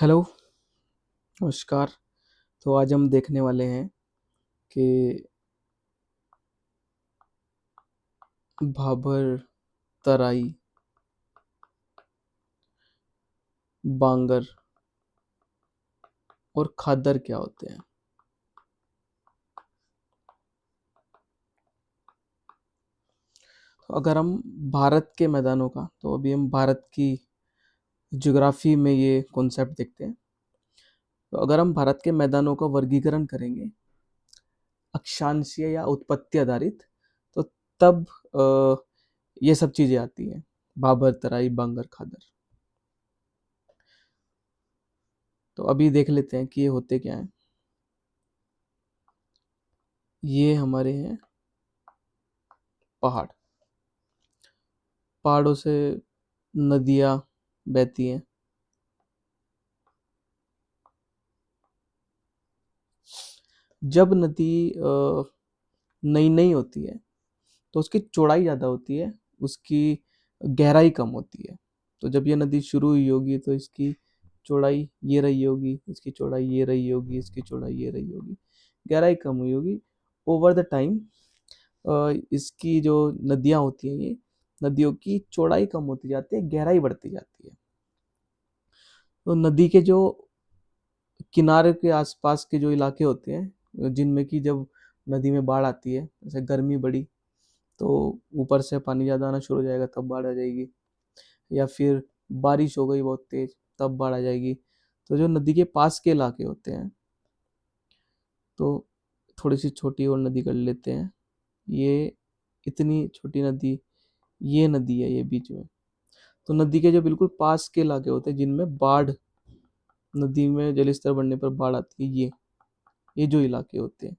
Hello, नमस्कार। तो आज हम देखने वाले हैं कि भाबर, तराई, बांगर और खादर क्या होते हैं। तो अगर हम भारत के मैदानों का, तो अभी हम भारत की ज्योग्राफी में ये कॉन्सेप्ट देखते हैं। तो अगर हम भारत के मैदानों का वर्गीकरण करेंगे अक्षांशीय या उत्पत्ति आधारित, तो तब ये सब चीजें आती हैं, भाबर, तराई, बांगर, खादर। तो अभी देख लेते हैं कि ये होते क्या हैं। ये हमारे हैं पहाड़। पहाड़ों से नदियाँ बहती हैं। जब नदी नई नई होती है तो उसकी चौड़ाई ज़्यादा होती है, उसकी गहराई कम होती है। तो जब ये नदी शुरू हुई होगी तो इसकी चौड़ाई ये रही होगी, इसकी चौड़ाई ये रही होगी, इसकी चौड़ाई ये रही होगी, गहराई कम हुई होगी। ओवर द टाइम इसकी जो नदियाँ होती हैं, ये नदियों की चौड़ाई कम होती जाती है, गहराई बढ़ती जाती है। तो नदी के जो किनारे के आसपास के जो इलाके होते हैं, जिनमें कि जब नदी में बाढ़ आती है, जैसे गर्मी बढ़ी तो ऊपर से पानी ज़्यादा आना शुरू हो जाएगा, तब बाढ़ आ जाएगी। या फिर बारिश हो गई बहुत तेज, तब बाढ़ आ जाएगी। तो जो नदी के पास के इलाके होते हैं, तो थोड़ी सी छोटी और नदी कर लेते हैं। ये इतनी छोटी नदी, ये नदी है, ये बीच में। तो नदी के जो बिल्कुल पास के इलाके होते हैं जिनमें बाढ़, नदी में जल स्तर बढ़ने पर बाढ़ आती है, ये जो इलाके होते हैं,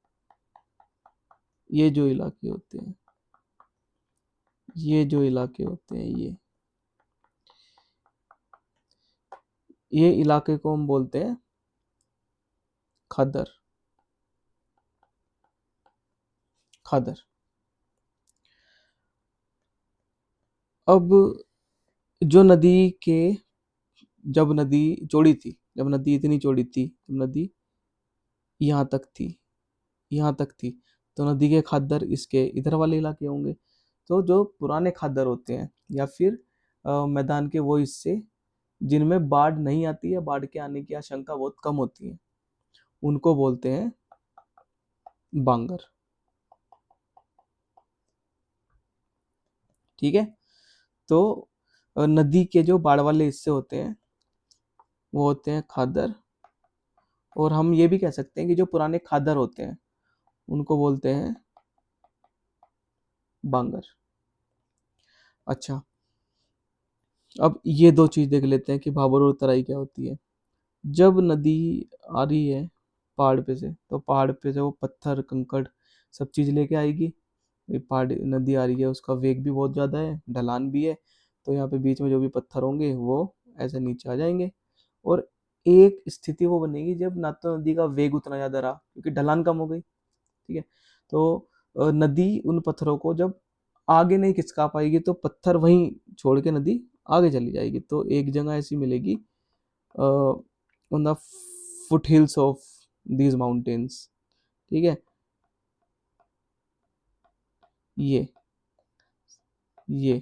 ये जो इलाके होते हैं, ये जो इलाके होते हैं, ये इलाके को हम बोलते हैं खादर। खादर। अब जो नदी के, जब नदी चौड़ी थी, जब नदी इतनी चौड़ी थी, जब नदी यहाँ तक थी, यहाँ तक थी, तो नदी के खादर इसके इधर वाले इलाके होंगे। तो जो पुराने खादर होते हैं, या फिर मैदान के वो हिस्से जिनमें बाढ़ नहीं आती है, बाढ़ के आने की आशंका बहुत कम होती है, उनको बोलते हैं बांगर। ठीक है। तो नदी के जो बाढ़ वाले हिस्से होते हैं वो होते हैं खादर। और हम ये भी कह सकते हैं कि जो पुराने खादर होते हैं उनको बोलते हैं बांगर। अच्छा, अब ये दो चीज देख लेते हैं कि भाबर और तराई क्या होती है। जब नदी आ रही है पहाड़ पे से, तो पहाड़ पे से वो पत्थर, कंकड़ सब चीज लेके आएगी। ये पहाड़, नदी आ रही है, उसका वेग भी बहुत ज्यादा है, ढलान भी है। तो यहाँ पे बीच में जो भी पत्थर होंगे वो ऐसे नीचे आ जाएंगे। और एक स्थिति वो बनेगी जब ना तो नदी का वेग उतना ज्यादा रहा क्योंकि ढलान कम हो गई। ठीक है। तो नदी उन पत्थरों को जब आगे नहीं खिसका पाएगी तो पत्थर वहीं छोड़ के नदी आगे चली जाएगी। तो एक जगह ऐसी मिलेगी on the foot hills of these mountains. ठीक है। ये ये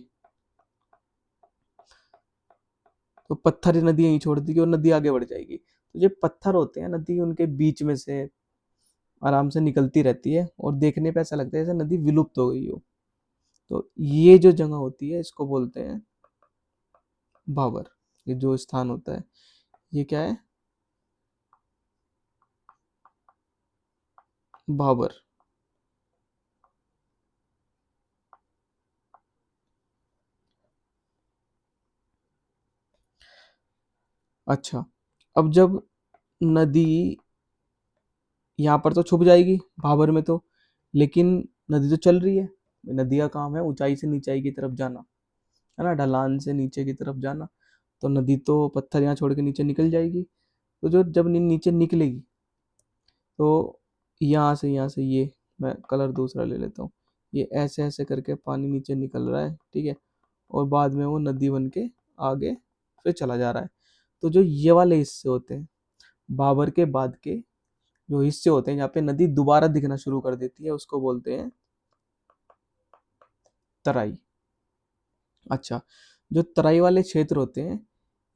तो पत्थर ही नदी यहीं छोड़ देगी और नदी आगे बढ़ जाएगी। तो जो पत्थर होते हैं नदी उनके बीच में से आराम से निकलती रहती है और देखने पे ऐसा लगता है जैसे नदी विलुप्त हो गई हो। तो ये जो जगह होती है इसको बोलते हैं भाबर। ये जो स्थान होता है ये क्या है? भाबर। अच्छा, अब जब नदी यहाँ पर तो छुप जाएगी भाबर में तो, लेकिन नदी तो चल रही है। नदी का काम है ऊंचाई से नीचाई की तरफ जाना, है ना, ढलान से नीचे की तरफ जाना। तो नदी तो पत्थर यहाँ छोड़ के नीचे निकल जाएगी। तो जो जब नीचे निकलेगी तो यहाँ से ये, मैं कलर दूसरा ले लेता हूँ, ये ऐसे ऐसे करके पानी नीचे निकल रहा है। ठीक है। और बाद में वो नदी बन के आगे फिर चला जा रहा है। तो जो ये वाले हिस्से होते हैं, बाबर के बाद के जो हिस्से होते हैं जहाँ पे नदी दोबारा दिखना शुरू कर देती है, उसको बोलते हैं तराई। अच्छा, जो तराई वाले क्षेत्र होते हैं,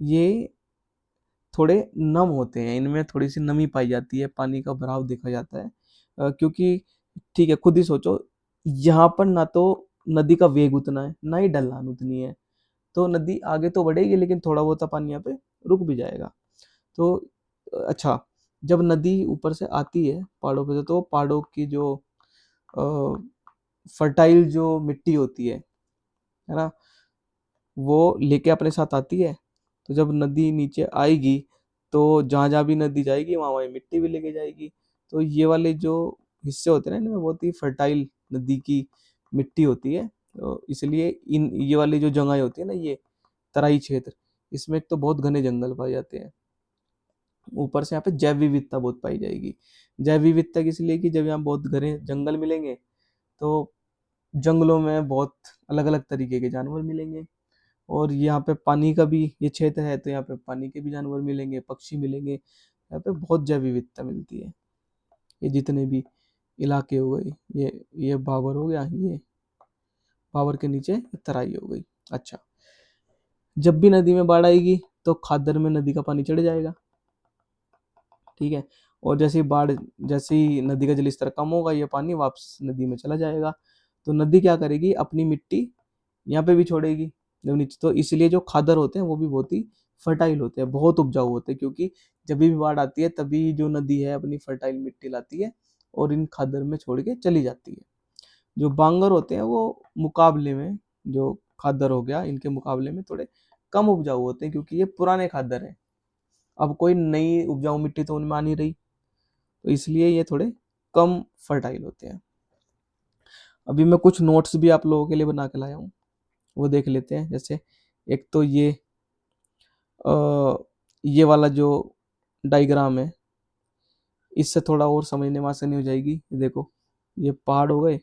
ये थोड़े नम होते हैं, इनमें थोड़ी सी नमी पाई जाती है, पानी का भराव देखा जाता है। क्योंकि ठीक है, खुद ही सोचो, यहाँ पर ना तो नदी का वेग उतना है, ना ही ढलान उतनी है, तो नदी आगे तो बढ़ेगी लेकिन थोड़ा बहुत पानी यहाँ पे रुक भी जाएगा। तो अच्छा, जब नदी ऊपर से आती है पहाड़ों पे से, तो पहाड़ों की जो फर्टाइल जो मिट्टी होती है ना, वो लेके अपने साथ आती है। तो जब नदी नीचे आएगी, तो जहाँ जहाँ भी नदी जाएगी वहाँ वहाँ मिट्टी भी लेके जाएगी। तो ये वाले जो हिस्से होते हैं ना, इनमें बहुत ही फर्टाइल नदी की मिट्टी होती है। तो इसलिए इन ये वाली जो जगह होती है ना, ये तराई क्षेत्र, इसमें एक तो बहुत घने जंगल पाए जाते हैं, ऊपर से यहाँ पे जैव विविधता बहुत पाई जाएगी। जैव विविधता किस लिए कि जब यहाँ बहुत घने जंगल मिलेंगे, तो जंगलों में बहुत अलग अलग तरीके के जानवर मिलेंगे, और यहाँ पे पानी का भी ये क्षेत्र है, तो यहाँ पे पानी के भी जानवर मिलेंगे, पक्षी मिलेंगे, यहाँ पे बहुत जैव विविधता मिलती है। ये जितने भी इलाके हो गए, ये भाबर हो गया, ये भाबर के नीचे तराई हो गई। अच्छा, जब भी नदी में बाढ़ आएगी तो खादर में नदी का पानी चढ़ जाएगा, ठीक है। और जैसे ही नदी का जलस्तर कम होगा, ये पानी वापस नदी में चला जाएगा। तो नदी क्या करेगी, अपनी मिट्टी यहाँ पे भी छोड़ेगी जब नीचे। तो इसलिए जो खादर होते हैं वो भी बहुत ही फर्टाइल होते हैं, बहुत उपजाऊ होते हैं, क्योंकि जब भी बाढ़ आती है तभी जो नदी है अपनी फर्टाइल मिट्टी लाती है और इन खादर में छोड़ के चली जाती है। जो बांगर होते हैं वो मुकाबले में, जो खादर हो गया, इनके मुकाबले में थोड़े कम उपजाऊ होते हैं, क्योंकि ये पुराने खादर हैं। अब कोई नई उपजाऊ मिट्टी तो उनमें आ नहीं रही, तो इसलिए ये थोड़े कम फर्टाइल होते हैं। अभी मैं कुछ नोट्स भी आप लोगों के लिए बना के लाया हूँ, वो देख लेते हैं। जैसे एक तो ये वाला जो डायग्राम है, इससे थोड़ा और समझने में आसानी हो जाएगी। ये देखो, ये पहाड़ हो गए,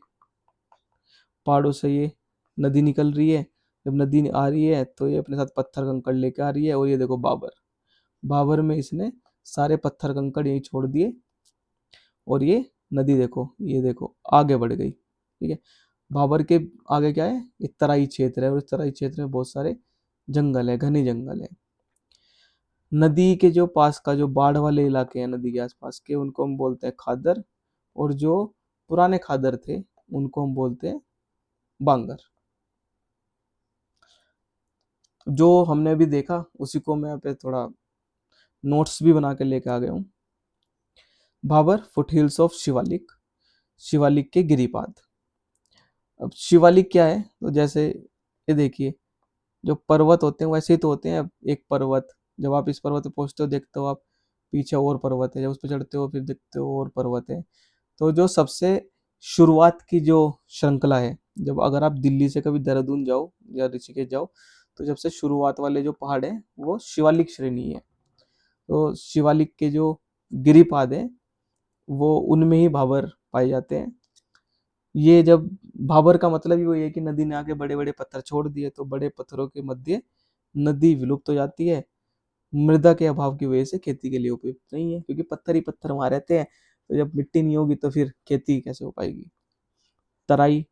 पहाड़ों से ये नदी निकल रही है, जब नदी आ रही है तो ये अपने साथ पत्थर कंकड़ लेके आ रही है। और ये देखो बाबर, बाबर में इसने सारे पत्थर कंकड़ यहीं छोड़ दिए, और ये नदी देखो, ये देखो आगे बढ़ गई, ठीक है। भाबर के आगे क्या है, ये तराई क्षेत्र है, और इस तराई क्षेत्र में बहुत सारे जंगल है, घने जंगल है। नदी के जो पास का जो बाढ़ वाले इलाके हैं नदी के आसपास के, उनको हम बोलते हैं खादर, और जो पुराने खादर थे उनको हम बोलते हैं बांगर। जो हमने अभी देखा उसी को मैं यहाँ पे थोड़ा नोट्स भी बना के लेके आ गया हूँ। भाबर फुटहिल्स ऑफ शिवालिक, शिवालिक के गिरिपाद। अब शिवालिक क्या है, तो जैसे ये देखिए, जो पर्वत होते हैं वैसे ही तो होते हैं। अब एक पर्वत, जब आप इस पर्वत पे पहुंचते हो देखते हो आप पीछे और पर्वत है, जब उस पर चढ़ते हो फिर देखते हो और पर्वत है। तो जो सबसे शुरुआत की जो श्रृंखला है, जब अगर आप दिल्ली से कभी देहरादून जाओ या ऋषिकेश जाओ, तो सबसे शुरुआत वाले जो पहाड़ है वो शिवालिक श्रेणी है। तो शिवालिक के जो गिरिपाद है, वो उनमें ही भाबर पाए जाते हैं। ये जब भाबर का मतलब ही वही है कि नदी ने आके बड़े बड़े पत्थर छोड़ दिए, तो बड़े पत्थरों के मध्य नदी विलुप्त हो जाती है। मृदा के अभाव की वजह से खेती के लिए उपयुक्त नहीं है, क्योंकि पत्थर ही पत्थर वहां रहते हैं, तो जब मिट्टी नहीं होगी तो फिर खेती कैसे हो पाएगी। तराई,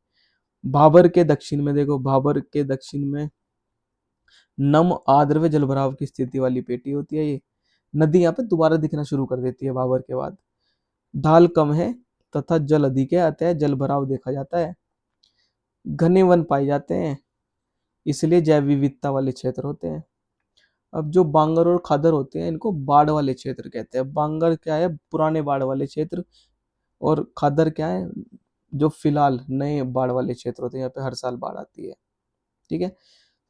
भाबर के दक्षिण में देखो, भाबर के दक्षिण में नम आर्द्र व जलभराव की स्थिति वाली पेटी होती है। ये नदी यहाँ पे दोबारा दिखना शुरू कर देती है भाबर के बाद। ढाल कम है तथा जल अधिक है, अतः जल भराव देखा जाता है। घने वन पाए जाते हैं, इसलिए जैव विविधता वाले क्षेत्र होते हैं। अब जो बांगर और खादर होते हैं, इनको बाढ़ वाले क्षेत्र कहते हैं। बांगर क्या है, पुराने बाढ़ वाले क्षेत्र, और खादर क्या है, जो फिलहाल नए बाढ़ वाले क्षेत्र होते हैं, यहाँ पे हर साल बाढ़ आती है, ठीक है।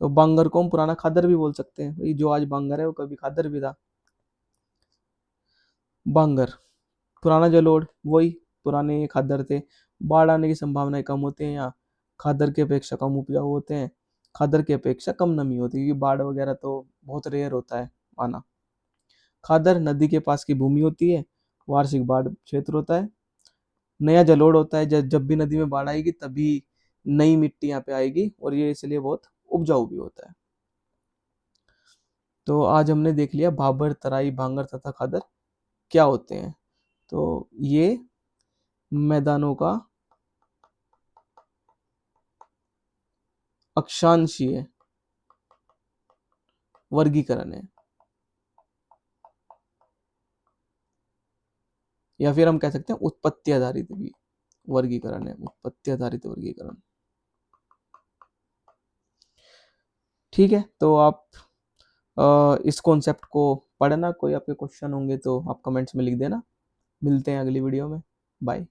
तो बांगर को हम पुराना खादर भी बोल सकते हैं, भाई जो आज बांगर है वो कभी खादर भी था। बांगर पुराना जलोढ़, वही पुराने खादर थे। बाढ़ आने की संभावनाएं कम होती हैं यहाँ, खादर की अपेक्षा कम उपजाऊ होते हैं, खादर की अपेक्षा कम नमी होती है, क्योंकि बाढ़ वगैरह तो बहुत रेयर होता है आना। खादर नदी के पास की भूमि होती है, वार्षिक बाढ़ क्षेत्र होता है। नया जलोढ़ होता है, जब भी नदी में बाढ़ आएगी तभी नई मिट्टी यहाँ पे आएगी, और ये इसलिए बहुत उपजाऊ भी होता है। तो आज हमने देख लिया भाबर, तराई, भांगर तथा खादर क्या होते हैं। तो ये मैदानों का अक्षांशीय वर्गीकरण है, या फिर हम कह सकते हैं उत्पत्ति आधारित भी वर्गीकरण है, उत्पत्ति आधारित वर्गीकरण। ठीक है, तो आप इस कॉन्सेप्ट को पढ़ना, कोई आपके क्वेश्चन होंगे तो आप कमेंट्स में लिख देना। मिलते हैं अगली वीडियो में, बाय।